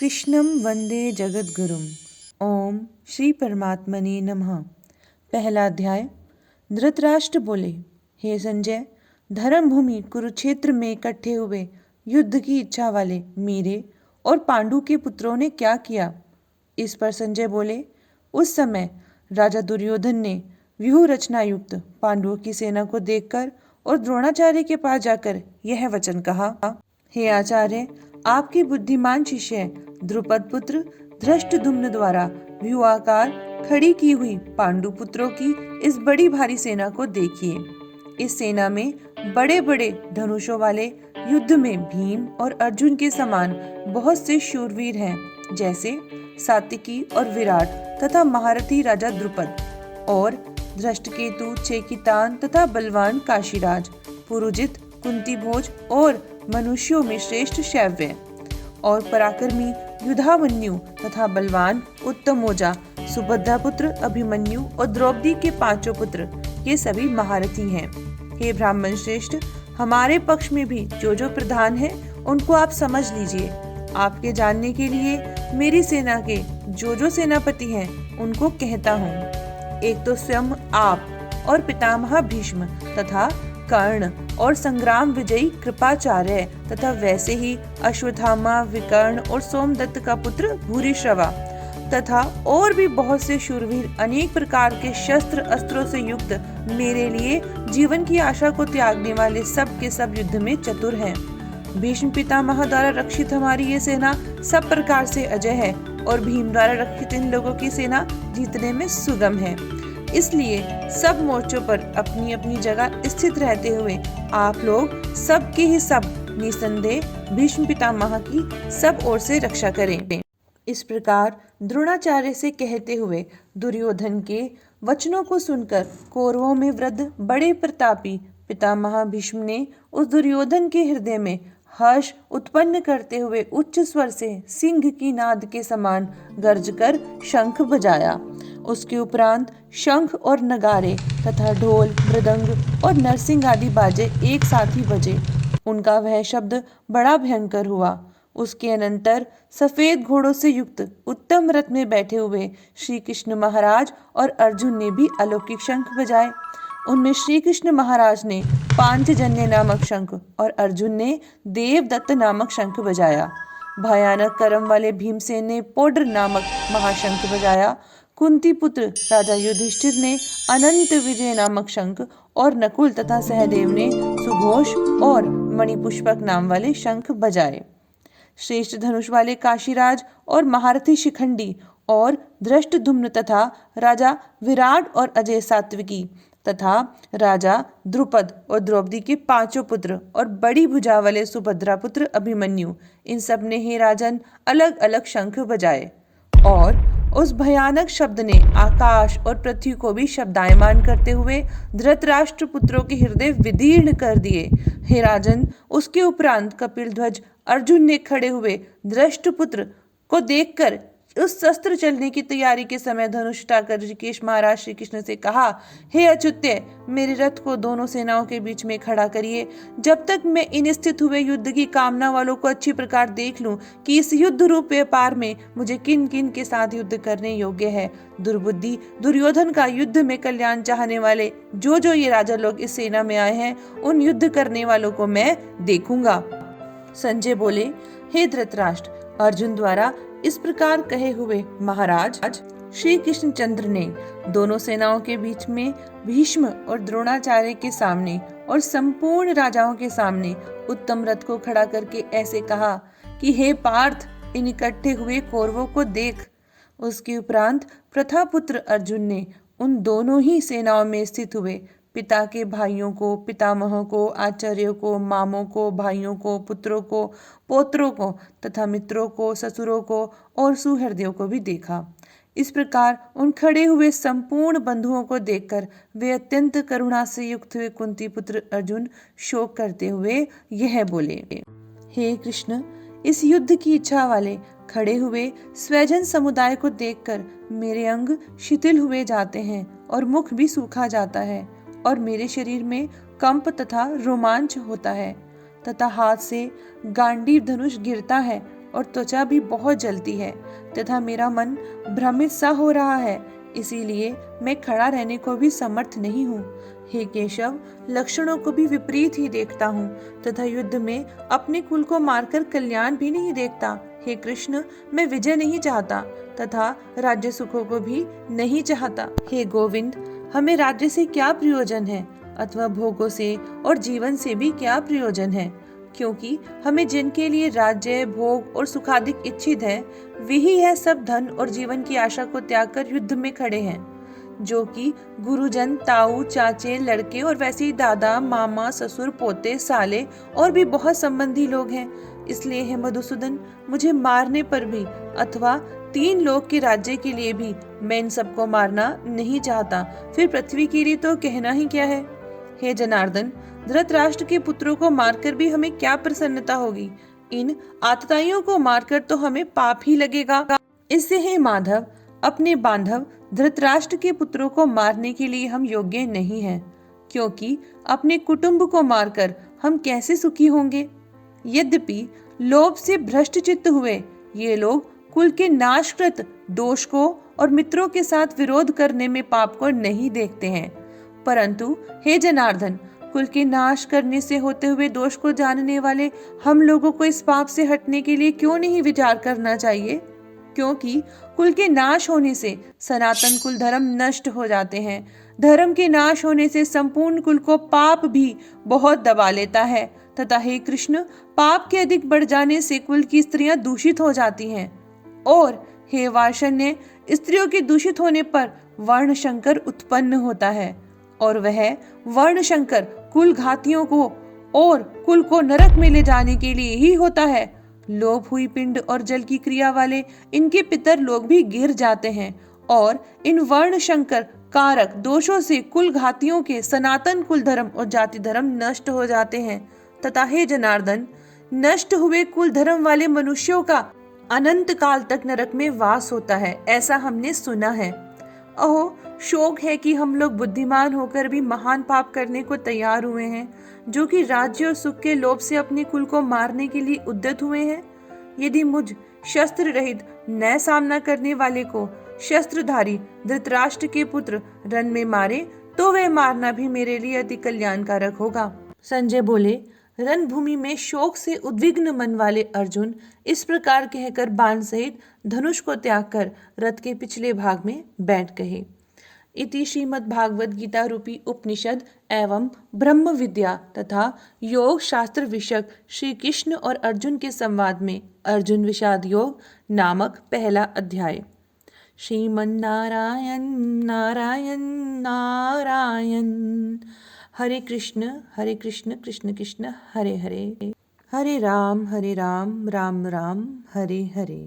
कृष्णं वंदे जगद्गुरुम। ओम श्री परमात्मने नमः। पहला अध्याय। धृतराष्ट्र बोले, हे संजय, धर्मभूमि कुरुक्षेत्र में इकट्ठे हुए युद्ध की इच्छा वाले मेरे और पांडु के पुत्रों ने क्या किया। इस पर संजय बोले, उस समय राजा दुर्योधन ने व्यूह रचना युक्त पांडवों की सेना को देखकर और द्रोणाचार्य के पास जाकर यह वचन कहा, हे आचार्य, आपके बुद्धिमान शिष्य द्रुपद पुत्र धृष्टद्युम्न द्वारा व्यूहाकार खड़ी की हुई पांडु पुत्रों की इस बड़ी भारी सेना को देखिए। इस सेना में बड़े बड़े धनुषों वाले युद्ध में भीम और अर्जुन के समान बहुत से शूरवीर हैं, जैसे सात्विकी और विराट तथा महारथी राजा द्रुपद और धृष्टकेतु, चेकितान तथा बलवान काशीराज, पुरुजित, कुंती भोज और मनुष्यों में श्रेष्ठ शैव्य और पराक्रमी युधामन्यु तथा बलवान उत्तमोजा, सुभद्रा पुत्र अभिमन्यु और द्रौपदी के पांचों पुत्र, ये सभी महारथी हैं। हे ब्राह्मण श्रेष्ठ, हमारे पक्ष में भी जो प्रधान है उनको आप समझ लीजिए। आपके जानने के लिए मेरी सेना के जो सेनापति हैं उनको कहता हूँ। एक तो स्वयं आप और पितामह भीष्म तथा कर्ण और संग्राम विजयी कृपाचार्य तथा वैसे ही अश्वत्थामा, विकर्ण और सोमदत्त का पुत्र भूरिश्रवा तथा और भी बहुत से शूरवीर अनेक प्रकार के शस्त्र अस्त्रों से युक्त मेरे लिए जीवन की आशा को त्यागने वाले सब के सब युद्ध में चतुर हैं। भीष्म पितामह द्वारा रक्षित हमारी ये सेना सब प्रकार से अजय है और भीम द्वारा रक्षित इन लोगों की सेना जीतने में सुगम है। इसलिए सब मोर्चों पर अपनी अपनी जगह स्थित रहते हुए आप लोग सब के ही सब निसंदेह भीष्म पितामह की सब ओर से रक्षा करें। इस प्रकार द्रोणाचार्य से कहते हुए दुर्योधन के वचनों को सुनकर कौरवों में वृद्ध बड़े प्रतापी पितामह भीष्म ने उस दुर्योधन के हृदय में हर्ष उत्पन्न करते हुए उच्च स्वर से सिंह की नाद के समान गर्ज कर शंख बजाया। उसके उपरांत शंख और नगारे तथा ढोल, मृदंग और नरसिंह आदि बाजे एक साथ ही बजे। उनका वह शब्द बड़ा भयंकर हुआ। उसके अनंतर सफेद घोड़ों से युक्त उत्तम रथ में बैठे हुए श्री कृष्ण महाराज और अर्जुन ने भी अलौकिक शंख बजाए। उनमें श्री कृष्ण महाराज ने पांचजन्य नामक शंख और अर्जुन ने देवदत्त नामक शंख बजाया। भयानक कर्म वाले भीमसेन ने पौड्र नामक महाशंख बजाया। कुंती पुत्र राजा युधिष्ठिर ने अनंत विजय नामक शंख और नकुल तथा सहदेव ने सुघोष और मणिपुष्पक नाम वाले शंख बजाए। श्रेष्ठ धनुष वाले काशीराज और महारथी शिखंडी और धृष्टद्युम्न तथा राजा विराट और अजय सात्विकी तथा राजा द्रुपद और द्रौपदी के पांचों पुत्र और बड़ी भुजा वाले सुभद्रा पुत्र अभिमन्यु, इन सब ने हे राजन अलग अलग शंख बजाए और उस भयानक शब्द ने आकाश और पृथ्वी को भी शब्दायमान करते हुए धृतराष्ट्र पुत्रों के हृदय विदीर्ण कर दिए। हे राजन, उसके उपरांत कपिलध्वज अर्जुन ने खड़े हुए धृष्टपुत्र को देखकर उस शस्त्र चलने की तैयारी के समय धनुष उठाकर ऋषिकेश महाराज श्री कृष्ण से कहा, हे अच्युत्य, मेरे रथ को दोनों सेनाओं के बीच में खड़ा करिए, जब तक मैं इन स्थित हुए युद्ध की कामना वालों को अच्छी प्रकार देख लूं कि इस युद्ध रूप व्यापार में मुझे किन किन के साथ युद्ध करने योग्य है। दुर्बुद्धि दुर्योधन का युद्ध में कल्याण चाहने वाले जो ये राजा लोग इस सेना में आए हैं, उन युद्ध करने वालों को मैं देखूंगा। संजय बोले, हे धृतराष्ट्र, अर्जुन द्वारा इस प्रकार कहे हुए महाराज श्री कृष्णचंद्र ने दोनों सेनाओं के बीच में भीष्म और द्रोणाचार्य के सामने और संपूर्ण राजाओं के सामने उत्तम रथ को खड़ा करके ऐसे कहा कि हे पार्थ, इन इकट्ठे हुए कौरवों को देख। उसके उपरांत प्रथापुत्र अर्जुन ने उन दोनों ही सेनाओं में स्थित हुए पिता के भाइयों को, पितामहों को, आचार्यों को, मामों को, भाइयों को, पुत्रों को, पोत्रों को तथा मित्रों को, ससुरों को और सुहृदयों को भी देखा। इस प्रकार उन खड़े हुए संपूर्ण बंधुओं को देखकर वे अत्यंत करुणा से युक्त हुए कुंती पुत्र अर्जुन शोक करते हुए यह बोले, हे कृष्ण, इस युद्ध की इच्छा वाले खड़े हुए स्वजन समुदाय को देखकर मेरे अंग शिथिल हुए जाते हैं और मुख भी सूखा जाता है और मेरे शरीर में कंप तथा रोमांच होता है तथा हाथ से गांडीव धनुष गिरता है और त्वचा भी बहुत जलती है तथा मेरा मन भ्रमित सा हो रहा है, इसीलिए मैं खड़ा रहने को भी समर्थ नहीं हूँ। हे केशव, लक्षणों को भी विपरीत ही देखता हूँ तथा युद्ध में अपने कुल को मारकर कल्याण भी नहीं देखता। हे कृष्ण, मैं विजय नहीं चाहता तथा राज्य सुखों को भी नहीं चाहता। हे गोविंद, हमें राज्य से क्या प्रयोजन है अथवा भोगों से और जीवन से भी क्या प्रयोजन है, क्योंकि हमें जिनके लिए राज्य, भोग और सुखाधिक इच्छित है, वही है सब धन और जीवन की आशा को त्याग कर युद्ध में खड़े हैं, जो कि गुरुजन, ताऊ, चाचे, लड़के और वैसे ही दादा, मामा, ससुर, पोते, साले और भी बहुत संबंधी लोग हैं। इसलिए है मधुसूदन, मुझे मारने पर भी अथवा 3 लोक के राज्य के लिए भी मैं इन सबको मारना नहीं चाहता। फिर पृथ्वी के लिए तो कहना ही क्या है। हे जनार्दन, धृतराष्ट्र के पुत्रों को मारकर भी हमें क्या प्रसन्नता होगी? इन आतताइयों को मारकर तो हमें पाप ही लगेगा। इससे हे माधव, अपने बांधव धृतराष्ट्र के पुत्रों को मारने के लिए हम योग्य नहीं हैं, क्योंकि अपने कुटुंब को मारकर हम कैसे सुखी होंगे? यद्यपि लोभ से भ्रष्ट चित्त हुए ये लोग कुल के नाशकृत दोष को और मित्रों के साथ विरोध करने में पाप को नहीं देखते हैं, परंतु हे जनार्दन, कुल के नाश करने से होते हुए दोष को जानने वाले हम लोगों को इस पाप से हटने के लिए क्यों नहीं विचार करना चाहिए? क्योंकि कुल के नाश होने से सनातन कुल धर्म नष्ट हो जाते हैं। धर्म के नाश होने से संपूर्ण कुल को पाप भी बहुत दबा लेता है तथा हे कृष्ण, पाप के अधिक बढ़ जाने से कुल की स्त्रियां दूषित हो जाती हैं और हे वार्ष्ण्य, स्त्रियों के दूषित होने पर वर्ण शंकर उत्पन्न होता है और वह वर्ण शंकर कुल घातियों को और कुल को नरक में ले जाने के लिए ही होता है। लोभ हुई पिंड और जल की क्रिया वाले इनके पितर लोग भी गिर जाते हैं और इन वर्ण शंकर कारक दोषों से कुल घातियों के सनातन कुल धर्म और जाति धर्म नष्ट हो जाते हैं तथा हे जनार्दन, नष्ट हुए कुल धर्म वाले मनुष्यों का अनंत काल तक नरक में वास होता है, ऐसा हमने सुना है। अहो, शोक है कि हम लोग बुद्धिमान होकर भी महान पाप करने को तैयार हुए हैं, जो कि राज्य और सुख के लोभ से अपने कुल को मारने के लिए उद्यत हुए हैं। यदि मुझ शस्त्र रहित नए सामना करने वाले को शस्त्रधारी धृतराष्ट्र के पुत्र रण में मारे तो वह मारना भी मेरे लिए अति कल्याणकारक होगा। संजय बोले, रणभूमि में शोक से उद्विग्न मन वाले अर्जुन इस प्रकार कहकर बाण सहित धनुष को त्याग कर रथ के पिछले भाग में बैठ गए। इति श्रीमद् भागवत गीता रूपी उपनिषद एवं ब्रह्म विद्या तथा योग शास्त्र विषयक श्री कृष्ण और अर्जुन के संवाद में अर्जुन विषाद योग नामक पहला अध्याय। श्रीमन्नारायण नारायण नारायण। हरे कृष्ण कृष्ण कृष्ण हरे हरे, हरे राम राम राम हरे हरे।